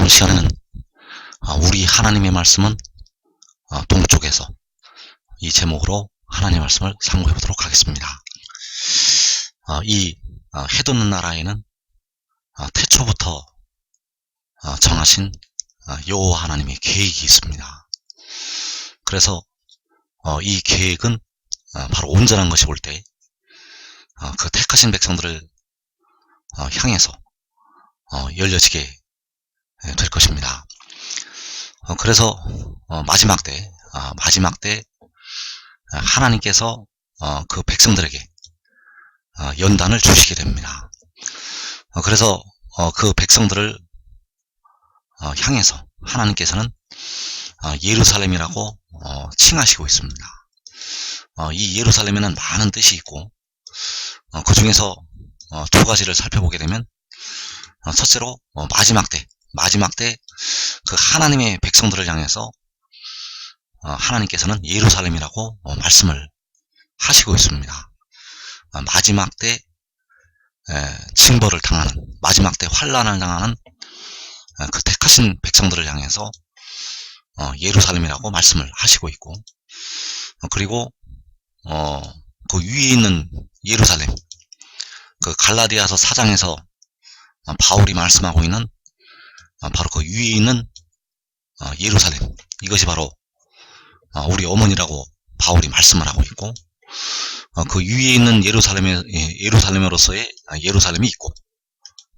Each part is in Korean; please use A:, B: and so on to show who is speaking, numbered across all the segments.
A: 이번 시간에는 우리 하나님의 말씀은 동쪽에서 이 제목으로 하나님의 말씀을 상고해 보도록 하겠습니다. 이 해돋는 나라에는 태초부터 정하신 여호와 하나님의 계획이 있습니다. 그래서 이 계획은 바로 온전한 것이 올 때 그 택하신 백성들을 향해서 열려지게 될 것입니다. 그래서 마지막 때 하나님께서 그 백성들에게 연단을 주시게 됩니다. 그래서 그 백성들을 향해서 하나님께서는 예루살렘이라고 칭하시고 있습니다. 이 예루살렘에는 많은 뜻이 있고 그 중에서 두 가지를 살펴보게 되면 첫째로 마지막 때 그 하나님의 백성들을 향해서 하나님께서는 예루살렘이라고 말씀을 하시고 있습니다. 마지막 때 징벌을 당하는, 마지막 때 환난을 당하는 그 택하신 백성들을 향해서 예루살렘이라고 말씀을 하시고 있고, 그리고 그 위에 있는 예루살렘, 그 갈라디아서 4장에서 바울이 말씀하고 있는 바로 그 위에 있는 예루살렘, 이것이 바로 우리 어머니라고 바울이 말씀을 하고 있고, 그 위에 있는 예루살렘으로서의 예루살렘이 있고,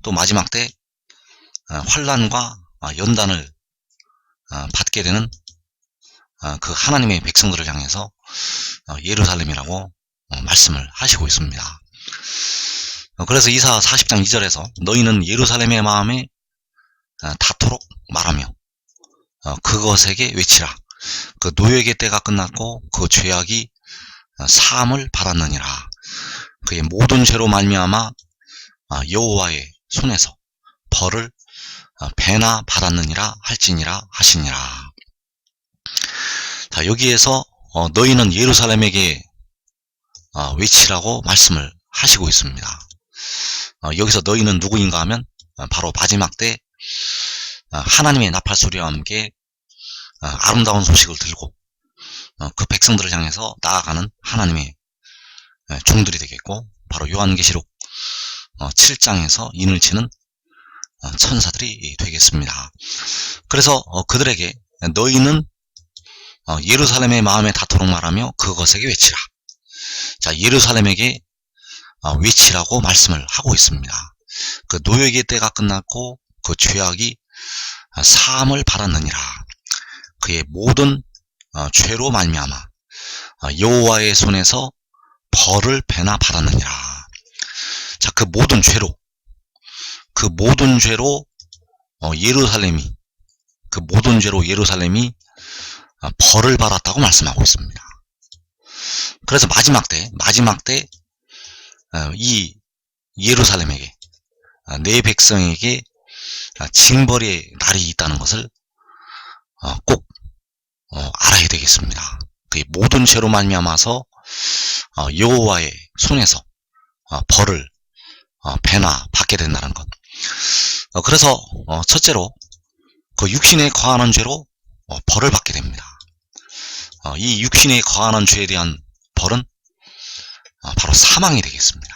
A: 또 마지막 때 환난과 연단을 받게 되는 그 하나님의 백성들을 향해서 예루살렘이라고 말씀을 하시고 있습니다. 그래서 이사 40장 2절에서 너희는 예루살렘의 마음에 닿도록 말하며 그것에게 외치라. 그 노역의 때가 끝났고 그 죄악이 사함을 받았느니라. 그의 모든 죄로 말미암아 여호와의 손에서 벌을 배나 받았느니라 할지니라 하시니라. 자, 여기에서 너희는 예루살렘에게 외치라고 말씀을 하시고 있습니다. 여기서 너희는 누구인가 하면 바로 마지막 때 하나님의 나팔소리와 함께 아름다운 소식을 들고 그 백성들을 향해서 나아가는 하나님의 종들이 되겠고, 바로 요한계시록 7장에서 인을 치는 천사들이 되겠습니다. 그래서 그들에게 너희는 예루살렘의 마음에 닿도록 말하며 그것에게 외치라. 자, 예루살렘에게 외치라고 말씀을 하고 있습니다. 그 노역의 때가 끝났고 그 죄악이 사함을 받았느니라. 그의 모든 죄로 말미암아 여호와의 손에서 벌을 배나 받았느니라. 자, 그 모든 죄로 예루살렘이 벌을 받았다고 말씀하고 있습니다. 그래서 마지막 때 이 예루살렘에게, 내 백성에게 징벌의 날이 있다는 것을 꼭 알아야 되겠습니다. 그의 모든 죄로 말미암아서 여호와의 손에서 벌을 배나 받게 된다는 것. 그래서 첫째로 그 육신에 거하는 죄로 벌을 받게 됩니다. 이 육신에 거하는 죄에 대한 벌은 바로 사망이 되겠습니다.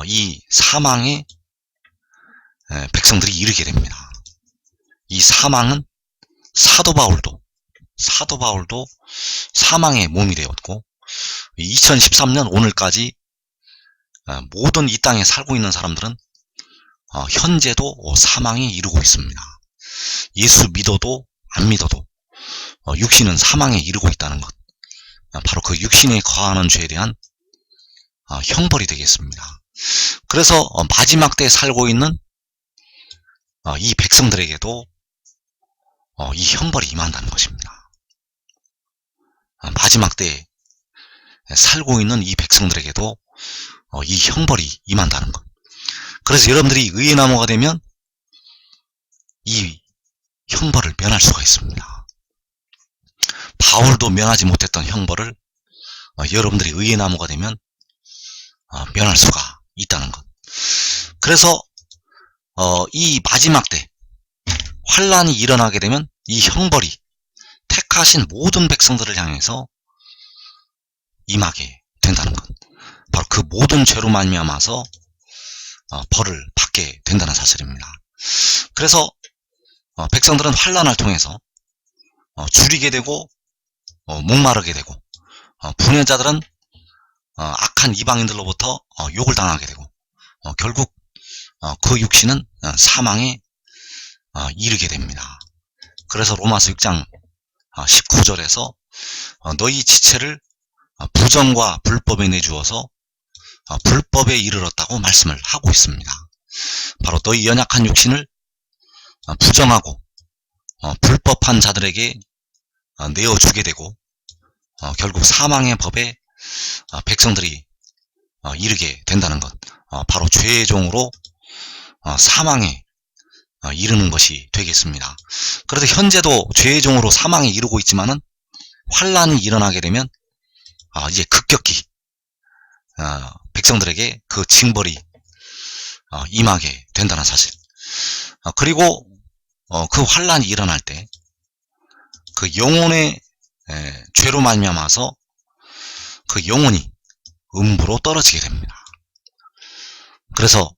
A: 이 사망에 백성들이 이르게 됩니다. 이 사망은 사도 바울도 사망의 몸이 되었고, 2013년 오늘까지 모든 이 땅에 살고 있는 사람들은 현재도 사망에 이르고 있습니다. 예수 믿어도 안 믿어도 육신은 사망에 이르고 있다는 것, 바로 그 육신에 거하는 죄에 대한 형벌이 되겠습니다. 그래서 마지막 때 살고 있는 이 백성들에게도 이 형벌이 임한다는 것입니다. 마지막 때 살고 있는 이 백성들에게도 이 형벌이 임한다는 것. 그래서 여러분들이 의의 나무가 되면 이 형벌을 면할 수가 있습니다. 바울도 면하지 못했던 형벌을 여러분들이 의의 나무가 되면 면할 수가 있다는 것. 그래서 이 마지막 때 환란이 일어나게 되면 이 형벌이 택하신 모든 백성들을 향해서 임하게 된다는 것. 바로 그 모든 죄로 말미암아서 벌을 받게 된다는 사실입니다. 그래서 백성들은 환란을 통해서 줄이게 되고 목마르게 되고, 분해자들은 악한 이방인들로부터 욕을 당하게 되고, 결국 그 육신은 사망에 이르게 됩니다. 그래서 로마서 6장 19절에서 너희 지체를 부정과 불법에 내주어서 불법에 이르렀다고 말씀을 하고 있습니다. 바로 너희 연약한 육신을 부정하고 불법한 자들에게 내어주게 되고, 결국 사망의 법에 백성들이 이르게 된다는 것, 바로 죄의 종으로 사망에 이르는 것이 되겠습니다. 그래서 현재도 죄의 종으로 사망에 이르고 있지만은 환란이 일어나게 되면 이제 급격히 백성들에게 그 징벌이 임하게 된다는 사실. 그리고 그 환란이 일어날 때 그 영혼의 죄로 말미암아서 그 영혼이 음부로 떨어지게 됩니다. 그래서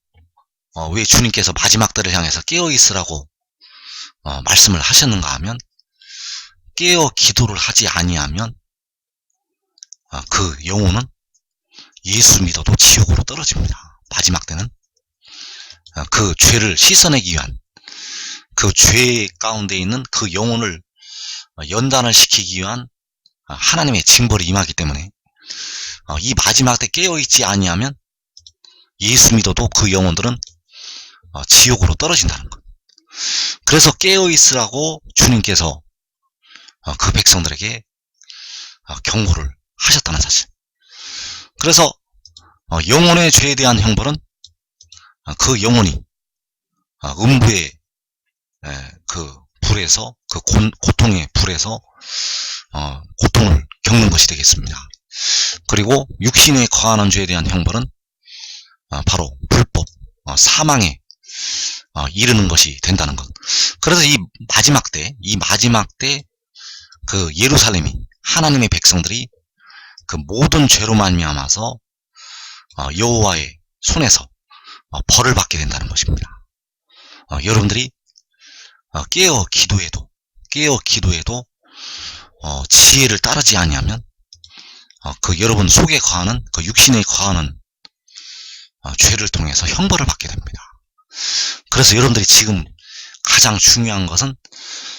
A: 왜 주님께서 마지막 때를 향해서 깨어 있으라고 말씀을 하셨는가 하면, 깨어 기도를 하지 아니하면 그 영혼은 예수 믿어도 지옥으로 떨어집니다. 마지막 때는 그 죄를 씻어내기 위한, 그 죄 가운데 있는 그 영혼을 연단을 시키기 위한 하나님의 징벌이 임하기 때문에 이 마지막 때 깨어있지 아니하면 예수 믿어도 그 영혼들은 지옥으로 떨어진다는 것. 그래서 깨어있으라고 주님께서 그 백성들에게 경고를 하셨다는 사실. 그래서 영혼의 죄에 대한 형벌은 그 영혼이 음부의 그 불에서, 그 고통의 불에서 고통을 겪는 것이 되겠습니다. 그리고 육신에 거하는 죄에 대한 형벌은 바로 불법, 사망에 이르는 것이 된다는 것. 그래서 이 마지막 때 그 예루살렘이, 하나님의 백성들이 그 모든 죄로 말미암아서 여호와의 손에서 벌을 받게 된다는 것입니다. 여러분들이 깨어 기도해도 지혜를 따르지 아니하면 그 여러분 속에 거하는, 그 육신에 거하는 죄를 통해서 형벌을 받게 됩니다. 그래서 여러분들이 지금 가장 중요한 것은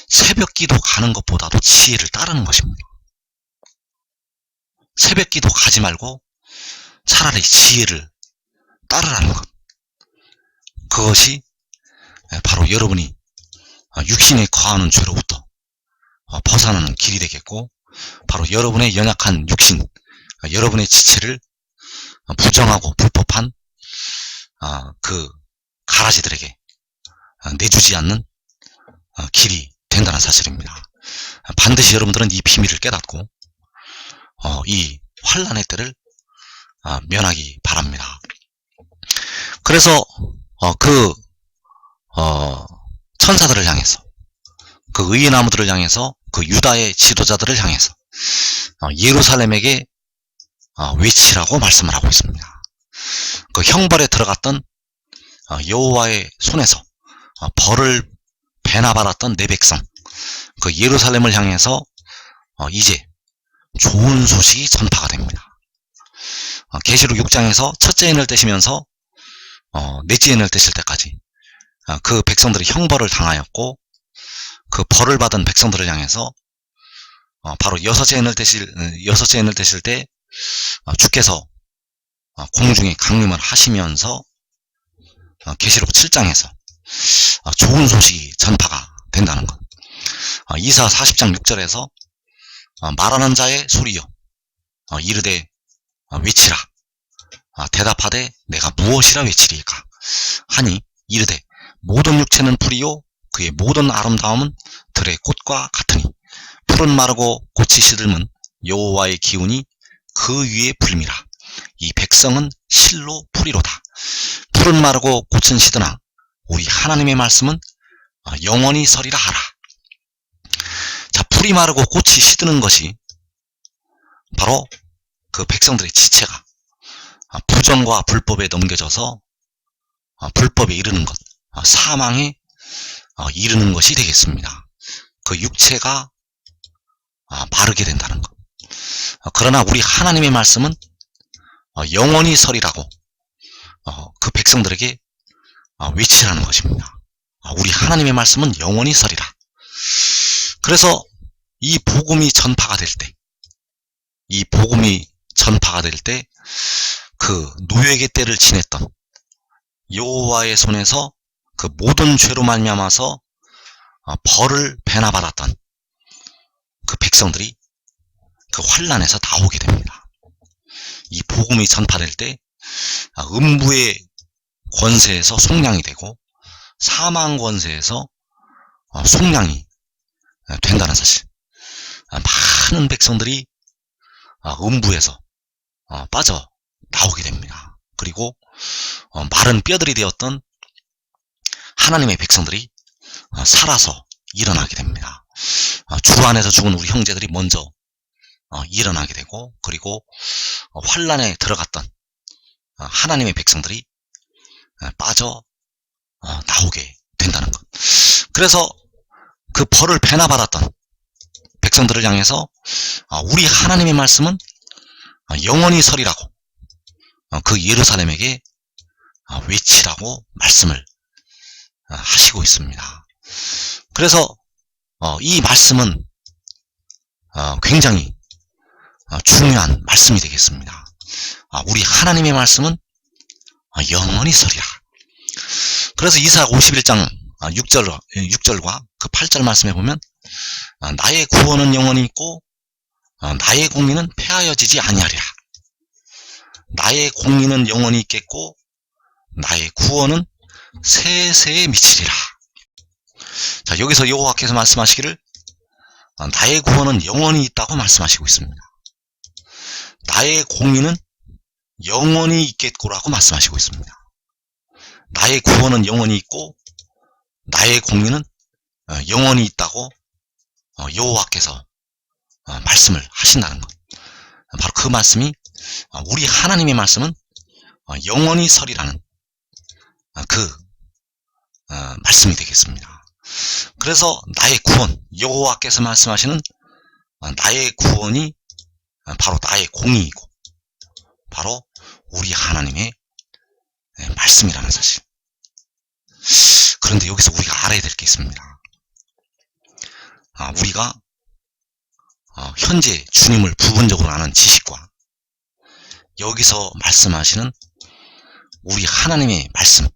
A: 새벽 기도 가는 것보다도 지혜를 따르는 것입니다. 새벽 기도 가지 말고 차라리 지혜를 따르라는 것. 그것이 바로 여러분이 육신에 거하는 죄로부터 벗어나는 길이 되겠고, 바로 여러분의 연약한 육신, 여러분의 지체를 부정하고 불법한 그 가라지들에게 내주지 않는 길이 된다는 사실입니다. 반드시 여러분들은 이 비밀을 깨닫고 이 환란의 때를 면하기 바랍니다. 그래서 그 천사들을 향해서, 그 의의 나무들을 향해서, 그 유다의 지도자들을 향해서 예루살렘에게 외치라고 말씀을 하고 있습니다. 그 형벌에 들어갔던 여호와의 손에서 벌을 배나받았던 내 백성, 그 예루살렘을 향해서 이제 좋은 소식이 전파가 됩니다. 계시록 6장에서 첫째 인을 떼시면서 넷째 인을 떼실 때까지 그 백성들이 형벌을 당하였고, 그 벌을 받은 백성들을 향해서 바로 여섯째 인을 떼실 때 주께서 공중에 강림을 하시면서 계시록 7장에서 좋은 소식이 전파가 된다는 것. 이사 40장 6절에서 말하는 자의 소리여 이르되 외치라. 대답하되 내가 무엇이라 외치리까 하니 이르되 모든 육체는 풀이요 그의 모든 아름다움은 들의 꽃과 같으니 풀은 마르고 꽃이 시들면 여호와의 기운이 그 위에 불임이라. 이 백성은 실로 풀이로다. 풀은 마르고 꽃은 시드나 우리 하나님의 말씀은 영원히 서리라 하라. 자, 풀이 마르고 꽃이 시드는 것이 바로 그 백성들의 지체가 부정과 불법에 넘겨져서 불법에 이르는 것, 사망에 이르는 것이 되겠습니다. 그 육체가 마르게 된다는 것. 그러나 우리 하나님의 말씀은 영원히 서리라고 그 백성들에게 외치라는 것입니다. 우리 하나님의 말씀은 영원히 서리라. 그래서 이 복음이 전파가 될 때, 그 노예의 때를 지냈던 여호와의 손에서 그 모든 죄로 말미암아서 벌을 배나 받았던 그 백성들이 그 환난에서 나오게 됩니다. 이 복음이 전파될 때 음부의 권세에서 속량이 되고 사망 권세에서 속량이 된다는 사실. 많은 백성들이 음부에서 빠져 나오게 됩니다. 그리고 마른 뼈들이 되었던 하나님의 백성들이 살아서 일어나게 됩니다. 주 안에서 죽은 우리 형제들이 먼저 일어나게 되고, 그리고 환난에 들어갔던 하나님의 백성들이 빠져 나오게 된다는 것. 그래서 그 벌을 배나 받았던 백성들을 향해서 우리 하나님의 말씀은 영원히 서리라고 그 예루살렘에게 외치라고 말씀을 하시고 있습니다. 그래서 이 말씀은 굉장히 중요한 말씀이 되겠습니다. 우리 하나님의 말씀은 영원히 서리라. 그래서 이사야 51장 6절과 그 8절 말씀에 보면 나의 구원은 영원히 있고 나의 공의는 폐하여지지 아니하리라. 나의 공의는 영원히 있겠고 나의 구원은 세세에 미치리라. 자, 여기서 여호와께서 말씀하시기를 나의 구원은 영원히 있다고 말씀하시고 있습니다. 나의 공의는 영원히 있겠고라고 말씀하시고 있습니다. 나의 구원은 영원히 있고 나의 공의는 영원히 있다고 여호와께서 말씀을 하신다는 것. 바로 그 말씀이 우리 하나님의 말씀은 영원히 서리라는 그 말씀이 되겠습니다. 그래서 나의 구원, 여호와께서 말씀하시는 나의 구원이 바로 나의 공의이고 바로 우리 하나님의 말씀이라는 사실. 그런데 여기서 우리가 알아야 될 게 있습니다. 우리가 현재 주님을 부분적으로 아는 지식과 여기서 말씀하시는 우리 하나님의 말씀,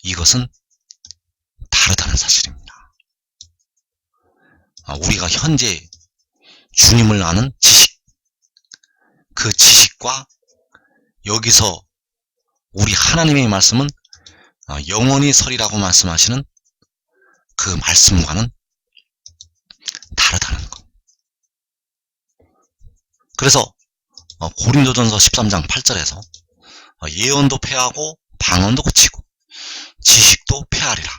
A: 이것은 다르다는 사실입니다. 우리가 현재 주님을 아는 지식, 그 지식과 여기서 우리 하나님의 말씀은 영원히 서리라고 말씀하시는 그 말씀과는 다르다는 것. 그래서 고린도전서 13장 8절에서 예언도 폐하고 방언도 그치고 지식도 폐하리라.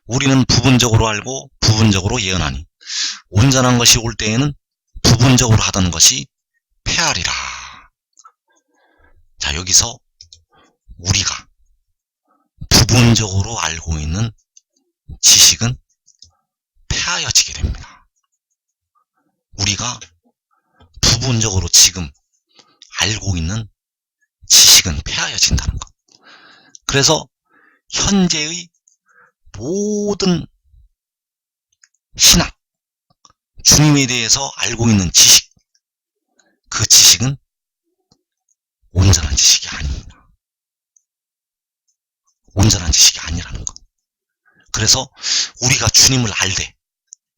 A: 우리는 부분적으로 알고 부분적으로 예언하니 온전한 것이 올 때에는 부분적으로 하던 것이 폐하리라. 자, 여기서 우리가 부분적으로 알고 있는 지식은 폐하여지게 됩니다. 우리가 부분적으로 지금 알고 있는 지식은 폐하여진다는 것. 그래서 현재의 모든 신학, 주님에 대해서 알고 있는 지식, 그 지식은 온전한 지식이 아닙니다. 온전한 지식이 아니라는 것. 그래서 우리가 주님을 알되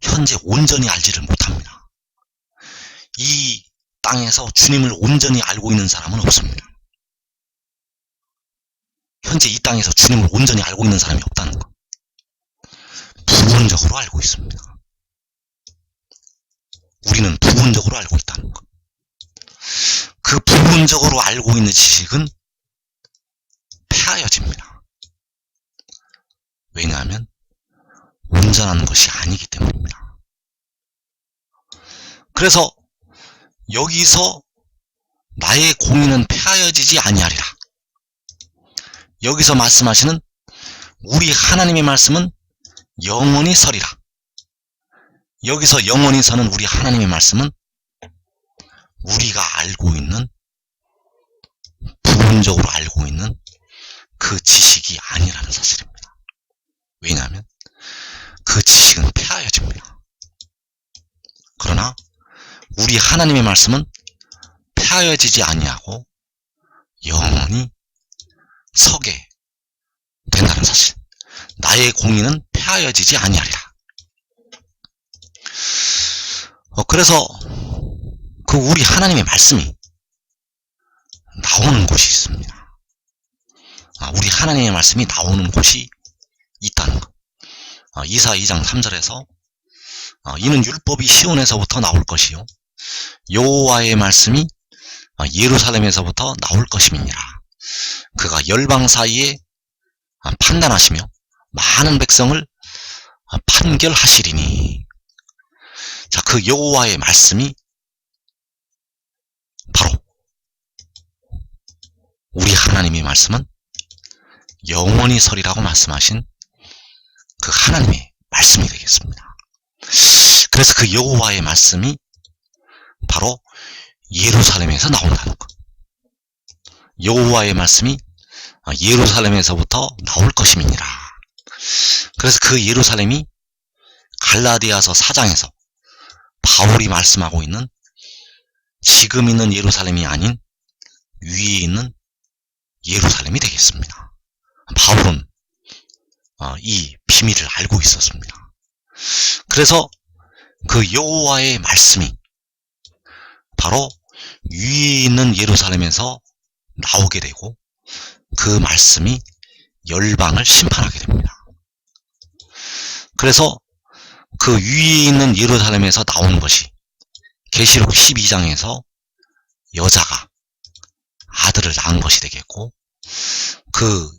A: 현재 온전히 알지를 못합니다. 이 땅에서 주님을 온전히 알고 있는 사람은 없습니다. 현재 이 땅에서 주님을 온전히 알고 있는 사람이 없다는 것. 부분적으로 알고 있습니다. 우리는 부분적으로 알고 있다는 것. 그 부분적으로 알고 있는 지식은 폐하여집니다. 왜냐하면 온전한 것이 아니기 때문입니다. 그래서 여기서 나의 공의는 폐하여지지 아니하리라. 여기서 말씀하시는 우리 하나님의 말씀은 영원히 서리라. 여기서 영원히 서는 우리 하나님의 말씀은 우리가 알고 있는, 부분적으로 알고 있는 그 지식이 아니라는 사실입니다. 왜냐하면 그 지식은 폐하여집니다. 그러나 우리 하나님의 말씀은 폐하여지지 아니하고 영원히 서게 된다는 사실. 나의 공의는 폐하여지지 아니하리라. 그래서 그 우리 하나님의 말씀이 나오는 곳이 있습니다. 우리 하나님의 말씀이 나오는 곳이 있다는 것. 이사 2장 3절에서 이는 율법이 시온에서부터 나올 것이요 여호와의 말씀이 예루살렘에서부터 나올 것임이니라. 그가 열방 사이에 판단하시며 많은 백성을 판결하시리니. 자, 그 여호와의 말씀이 바로 우리 하나님의 말씀은 영원히 서리라고 말씀하신 그 하나님의 말씀이 되겠습니다. 그래서 그 여호와의 말씀이 바로 예루살렘에서 나온다는 것. 여호와의 말씀이 예루살렘에서부터 나올 것임이니라. 그래서 그 예루살렘이 갈라디아서 4장에서 바울이 말씀하고 있는 지금 있는 예루살렘이 아닌 위에 있는 예루살렘이 되겠습니다. 바울은 이 비밀을 알고 있었습니다. 그래서 그 여호와의 말씀이 바로 위에 있는 예루살렘에서 나오게 되고 그 말씀이 열방을 심판하게 됩니다. 그래서 그 위에 있는 예루살렘에서 나오는 것이 계시록 12장에서 여자가 아들을 낳은 것이 되겠고, 그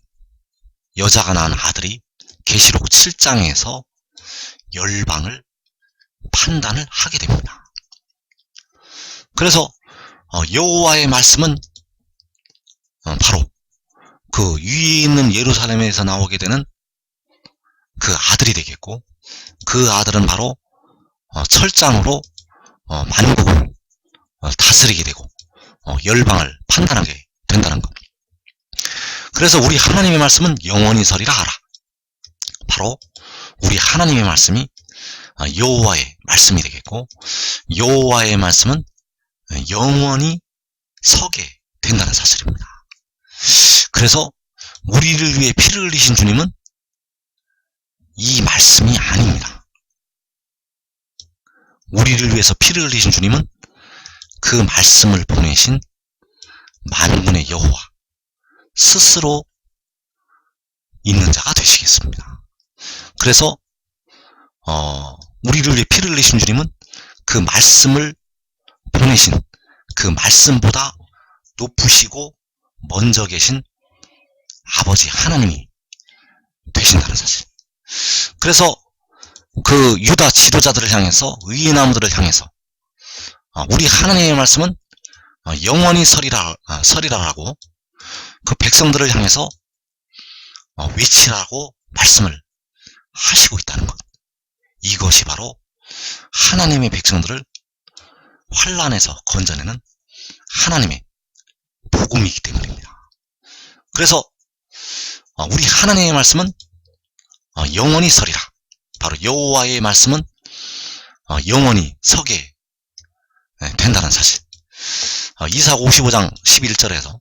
A: 여자가 낳은 아들이 계시록 7장에서 열방을 판단을 하게 됩니다. 그래서 여호와의 말씀은 바로 그 위에 있는 예루살렘에서 나오게 되는 그 아들이 되겠고, 그 아들은 바로 철장으로 만국을 다스리게 되고 열방을 판단하게 된다는 것. 그래서 우리 하나님의 말씀은 영원히 서리라 하라. 바로 우리 하나님의 말씀이 여호와의 말씀이 되겠고, 여호와의 말씀은 영원히 서게 된다는 사실입니다. 그래서 우리를 위해 피를 흘리신 주님은 이 말씀이 아닙니다. 우리를 위해서 피를 흘리신 주님은 그 말씀을 보내신 만군의 여호와 스스로 있는 자가 되시겠습니다. 그래서 우리를 위해 피를 흘리신 주님은 그 말씀을 보내신 그 말씀보다 높으시고 먼저 계신 아버지 하나님이 되신다는 사실. 그래서 그 유다 지도자들을 향해서, 의의 나무들을 향해서 우리 하나님의 말씀은 영원히 서리라라고 그 백성들을 향해서 외치라고 말씀을 하시고 있다는 것. 이것이 바로 하나님의 백성들을 환난에서 건져내는 하나님의 복음이기 때문입니다. 그래서 우리 하나님의 말씀은 영원히 서리라. 바로 여호와의 말씀은 영원히 서게 된다는 사실. 이사 55장 11절에서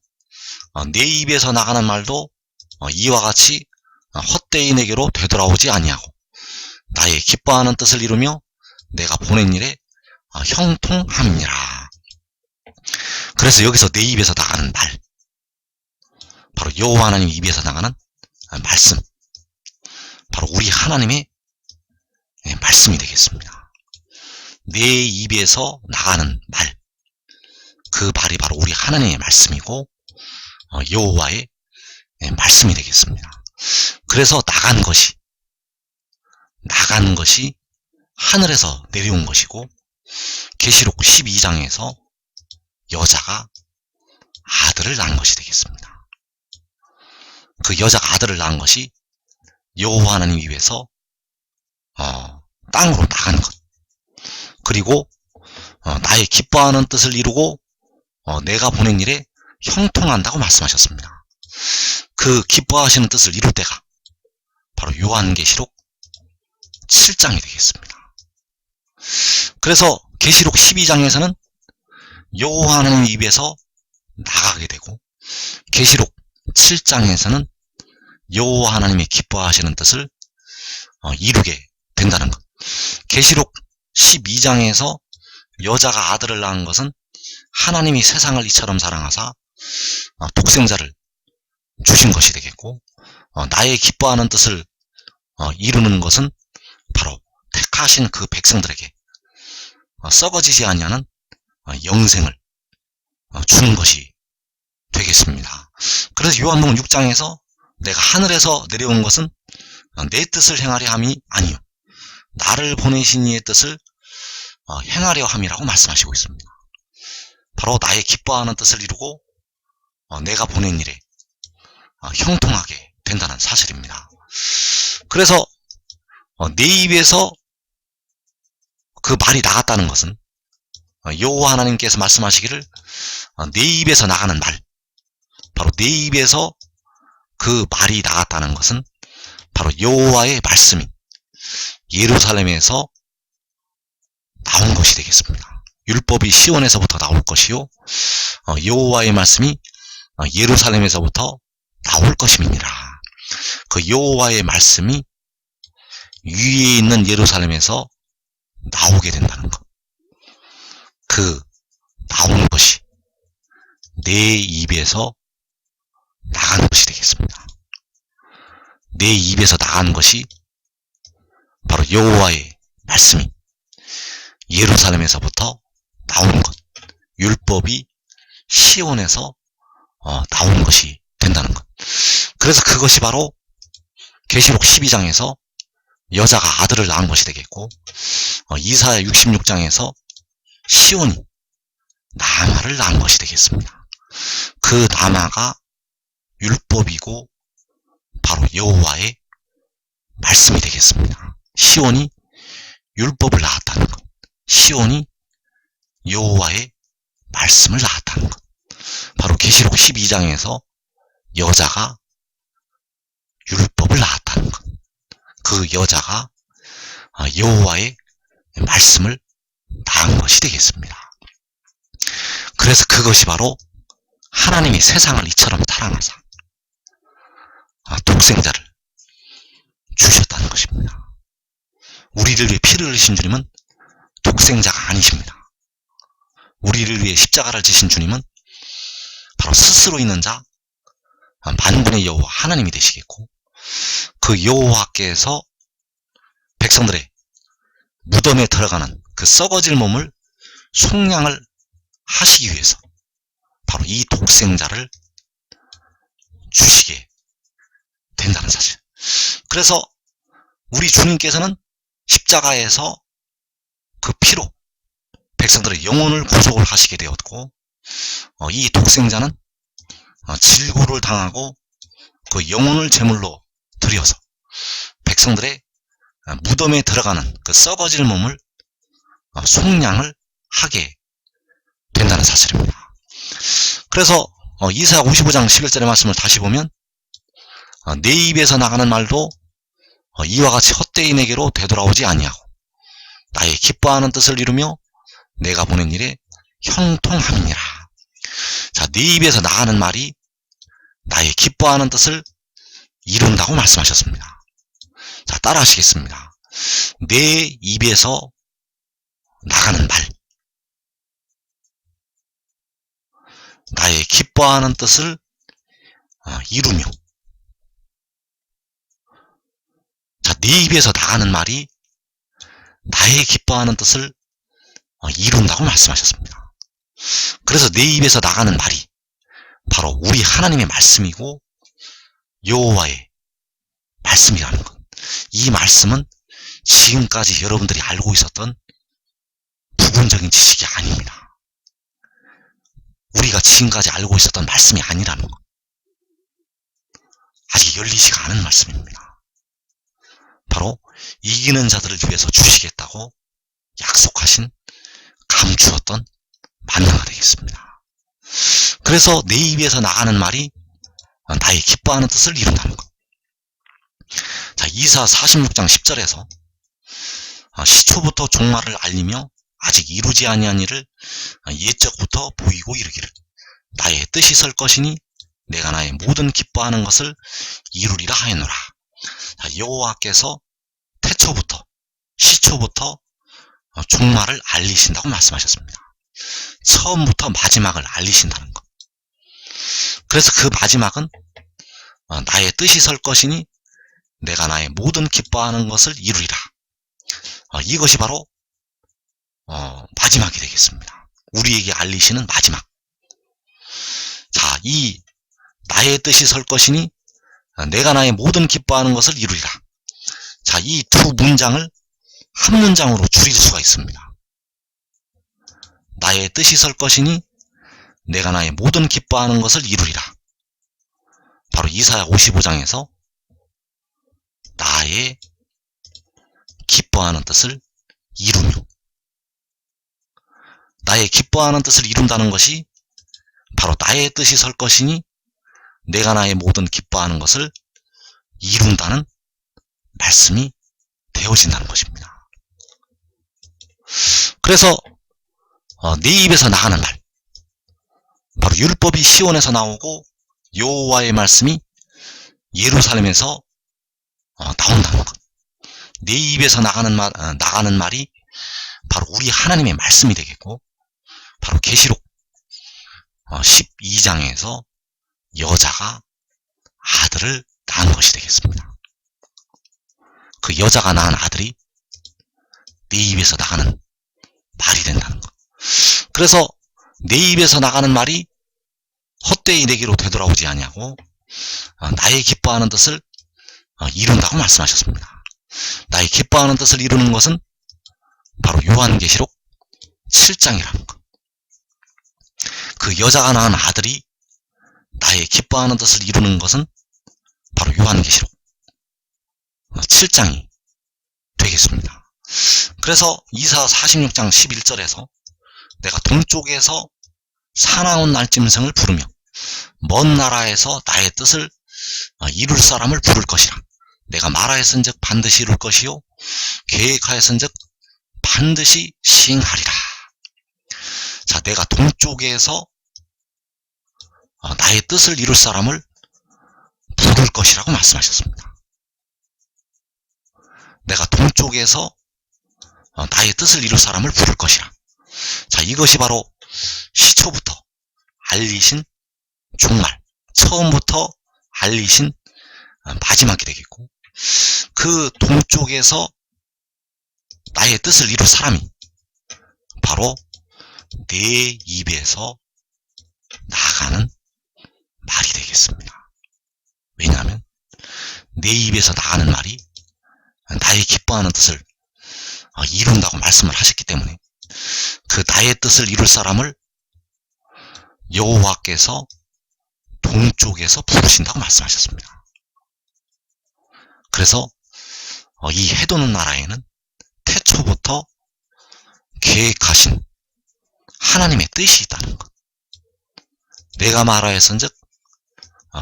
A: 내 입에서 나가는 말도 이와 같이 헛되이 내게로 되돌아오지 아니하고 나의 기뻐하는 뜻을 이루며 내가 보낸 일에 형통함이니라. 그래서 여기서 내 입에서 나가는 말, 바로 여호와 하나님 입에서 나가는 말씀, 바로 우리 하나님의 말씀이 되겠습니다. 내 입에서 나가는 말, 그 말이 바로 우리 하나님의 말씀이고 여호와의 말씀이 되겠습니다. 그래서 나간 것이 나가는 것이 하늘에서 내려온 것이고, 계시록 12장에서 여자가 아들을 낳은 것이 되겠습니다. 그 여자가 아들을 낳은 것이 여호와 하나님 입에서 땅으로 나간 것, 그리고 나의 기뻐하는 뜻을 이루고 내가 보낸 일에 형통한다고 말씀하셨습니다. 그 기뻐하시는 뜻을 이룰 때가 바로 요한계시록 7장이 되겠습니다. 그래서 계시록 12장에서는 여호와 하나님 입에서 나가게 되고, 계시록 7장에서는 여호와 하나님이 기뻐하시는 뜻을 이루게 된다는 것. 계시록 12장에서 여자가 아들을 낳은 것은 하나님이 세상을 이처럼 사랑하사 독생자를 주신 것이 되겠고, 나의 기뻐하는 뜻을 이루는 것은 바로 택하신 그 백성들에게 썩어지지 아니하는 영생을 주는 것이 되겠습니다. 그래서 요한복음 6장에서 내가 하늘에서 내려온 것은 내 뜻을 행하려 함이 아니요 나를 보내신 이의 뜻을 행하려 함이라고 말씀하시고 있습니다. 바로 나의 기뻐하는 뜻을 이루고 내가 보낸 일에 형통하게 된다는 사실입니다. 그래서 내 입에서 그 말이 나갔다는 것은 여호와 하나님께서 말씀하시기를 내 입에서 나가는 말, 바로 내 입에서 그 말이 나갔다는 것은 바로 여호와의 말씀이 예루살렘에서 나온 것이 되겠습니다. 율법이 시온에서부터 나올 것이요 여호와의 말씀이 예루살렘에서부터 나올 것임이니라. 그 여호와의 말씀이 위에 있는 예루살렘에서 나오게 된다는 것, 그 나오는 것이 내 입에서 나가는 것이 되겠습니다. 내 입에서 나가는 것이 바로 여호와의 말씀이 예루살렘에서부터 나오는 것, 율법이 시온에서 나오는 것이 된다는 것. 그래서 그것이 바로 계시록 12장에서 여자가 아들을 낳은 것이 되겠고, 이사야 66장에서 시온이 나마를 낳은 것이 되겠습니다. 그 나마가 율법이고 바로 여호와의 말씀이 되겠습니다. 시온이 율법을 낳았다는 것, 시온이 여호와의 말씀을 낳았다는 것, 바로 계시록 12장에서 여자가 율법을 낳았다는 것, 그 여자가 여호와의 말씀을 낳은 것이 되겠습니다. 그래서 그것이 바로 하나님이 세상을 이처럼 사랑하사 독생자를 주셨다는 것입니다. 우리를 위해 피를 흘리신 주님은 독생자가 아니십니다. 우리를 위해 십자가를 지신 주님은 바로 스스로 있는 자 만군의 여호와 하나님이 되시겠고, 그 여호와께서 백성들의 무덤에 들어가는 그 썩어질 몸을 속량을 하시기 위해서 바로 이 독생자를 주시게 된다는 사실. 그래서 우리 주님께서는 십자가에서 그 피로 백성들의 영혼을 구속을 하시게 되었고, 이 독생자는 질고를 당하고 그 영혼을 제물로 드려서 백성들의 무덤에 들어가는 그 썩어질 몸을 속량을 하게 된다는 사실입니다. 그래서 이사야 55장 11절의 말씀을 다시 보면 내 입에서 나가는 말도 이와 같이 헛되이 내게로 되돌아오지 아니하고 나의 기뻐하는 뜻을 이루며 내가 보낸 일에 형통함이니라. 자, 내 입에서 나가는 말이 나의 기뻐하는 뜻을 이룬다고 말씀하셨습니다. 자, 따라 하시겠습니다. 내 입에서 나가는 말, 나의 기뻐하는 뜻을 이루며. 자, 내 입에서 나가는 말이 나의 기뻐하는 뜻을 이룬다고 말씀하셨습니다. 그래서 내 입에서 나가는 말이 바로 우리 하나님의 말씀이고 여호와의 말씀이라는 것. 이 말씀은 지금까지 여러분들이 알고 있었던 부분적인 지식이 아닙니다. 우리가 지금까지 알고 있었던 말씀이 아니라는 것. 아직 열리지가 않은 말씀입니다. 바로 이기는 자들을 위해서 주시겠다고 약속하신, 감추었던 만나가 되겠습니다. 그래서 내 입에서 나가는 말이 나의 기뻐하는 뜻을 이룬다는 것. 자, 이사 46장 10절에서 시초부터 종말을 알리며 아직 이루지 아니한 일을 옛적부터 보이고 이르기를 나의 뜻이 설 것이니 내가 나의 모든 기뻐하는 것을 이루리라 하였노라. 자, 여호와께서 태초부터, 시초부터 종말을 알리신다고 말씀하셨습니다. 처음부터 마지막을 알리신다는 것. 그래서 그 마지막은 나의 뜻이 설 것이니 내가 나의 모든 기뻐하는 것을 이루리라. 이것이 바로 마지막이 되겠습니다. 우리에게 알리시는 마지막. 자, 이 나의 뜻이 설 것이니 내가 나의 모든 기뻐하는 것을 이루리라. 자, 이 두 문장을 한 문장으로 줄일 수가 있습니다. 나의 뜻이 설 것이니 내가 나의 모든 기뻐하는 것을 이루리라. 바로 이사야 55장에서 나의 기뻐하는 뜻을 이루며, 나의 기뻐하는 뜻을 이룬다는 것이 바로 나의 뜻이 설 것이니 내가 나의 모든 기뻐하는 것을 이룬다는 말씀이 되어진다는 것입니다. 그래서 내 입에서 나가는 말, 바로 율법이 시온에서 나오고 여호와의 말씀이 예루살렘에서 나온다는 것. 내 입에서 나가는 말이 바로 우리 하나님의 말씀이 되겠고, 바로 계시록 12장에서 여자가 아들을 낳은 것이 되겠습니다. 그 여자가 낳은 아들이 내 입에서 나가는 말이 된다는 것. 그래서 내 입에서 나가는 말이 헛되이 내게로 되돌아오지 아니하고 나의 기뻐하는 뜻을 이룬다고 말씀하셨습니다. 나의 기뻐하는 뜻을 이루는 것은 바로 요한계시록 7장이라는 것. 그 여자가 낳은 아들이 나의 기뻐하는 뜻을 이루는 것은 바로 요한계시록 7장이 되겠습니다. 그래서 이사 46장 11절에서 내가 동쪽에서 사나운 날짐승을 부르며 먼 나라에서 나의 뜻을 이룰 사람을 부를 것이라. 내가 말하였은즉 반드시 이룰 것이요 계획하였은즉 반드시 시행하리라. 자, 내가 동쪽에서 나의 뜻을 이룰 사람을 부를 것이라고 말씀하셨습니다. 내가 동쪽에서 나의 뜻을 이룰 사람을 부를 것이라. 자, 이것이 바로 시초부터 알리신 종말, 처음부터 알리신 마지막이 되겠고, 그 동쪽에서 나의 뜻을 이룰 사람이 바로 내 입에서 나가는 말이 되겠습니다. 왜냐하면 내 입에서 나가는 말이 나의 기뻐하는 뜻을 이룬다고 말씀을 하셨기 때문에 그 나의 뜻을 이룰 사람을 여호와께서 동쪽에서 부르신다고 말씀하셨습니다. 그래서 이 해도는 나라에는 태초부터 계획하신 하나님의 뜻이 있다는 것. 내가 말하였은즉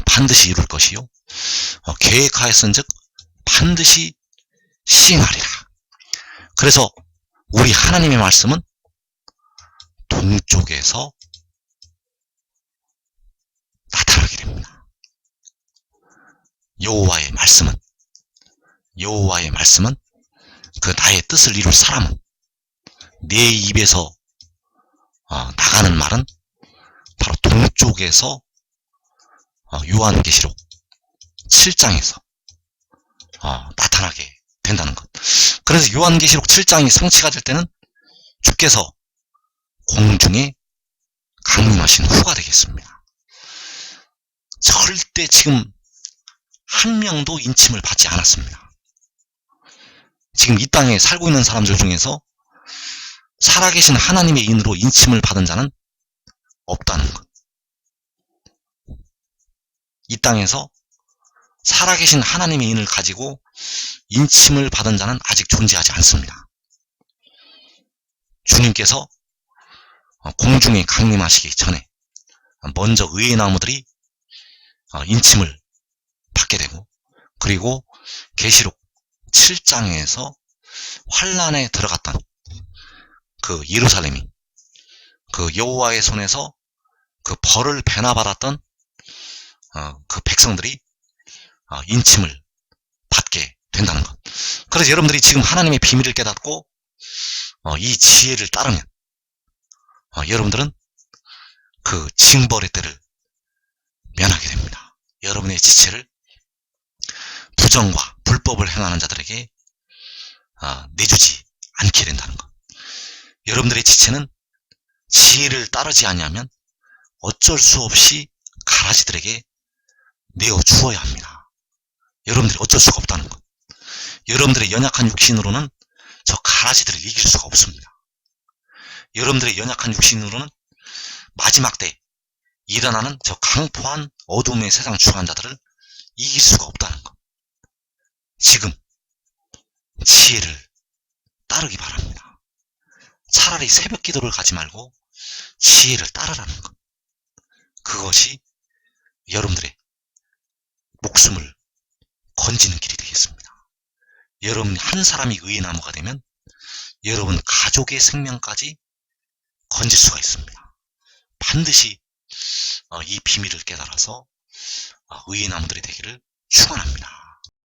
A: 반드시 이룰 것이요 계획하였은즉 반드시 시행하리라. 그래서 우리 하나님의 말씀은 동쪽에서 나타나게 됩니다. 여호와의 말씀은 그 나의 뜻을 이룰 사람은, 내 입에서 나가는 말은 바로 동쪽에서 요한계시록 7장에서 나타나게 된다는 것. 그래서 요한계시록 7장이 성취가 될 때는 주께서 공중에 강림하신 후가 되겠습니다. 절대 지금 한 명도 인침을 받지 않았습니다. 지금 이 땅에 살고 있는 사람들 중에서 살아계신 하나님의 인으로 인침을 받은 자는 없다는 것. 이 땅에서 살아계신 하나님의 인을 가지고 인침을 받은 자는 아직 존재하지 않습니다. 주님께서 공중에 강림하시기 전에 먼저 의의 나무들이 인침을 받게 되고, 그리고 계시록 7장에서 환란에 들어갔던 그 예루살렘이 그 여호와의 손에서 그 벌을 배나받았던 그 백성들이 인침을 받게 된다는 것. 그래서 여러분들이 지금 하나님의 비밀을 깨닫고 이 지혜를 따르면 여러분들은 그 징벌의 때를 면하게 됩니다. 여러분의 지체를 부정과 불법을 행하는 자들에게 내주지 않게 된다는 것. 여러분들의 지체는 지혜를 따르지 아니하면 어쩔 수 없이 가라지들에게 내어 주어야 합니다. 여러분들이 어쩔 수가 없다는 것. 여러분들의 연약한 육신으로는 저 가라지들을 이길 수가 없습니다. 여러분들의 연약한 육신으로는 마지막 때 일어나는 저 강포한 어둠의 세상 주관자들을 이길 수가 없다는 것. 지금 지혜를 따르기 바랍니다. 차라리 새벽 기도를 가지 말고 지혜를 따르라는 것. 그것이 여러분들의 목숨을 건지는 길이 되겠습니다. 여러분 한 사람이 의의 나무가 되면 여러분 가족의 생명까지 건질 수가 있습니다. 반드시 이 비밀을 깨달아서 의의 나무들이 되기를 축원합니다.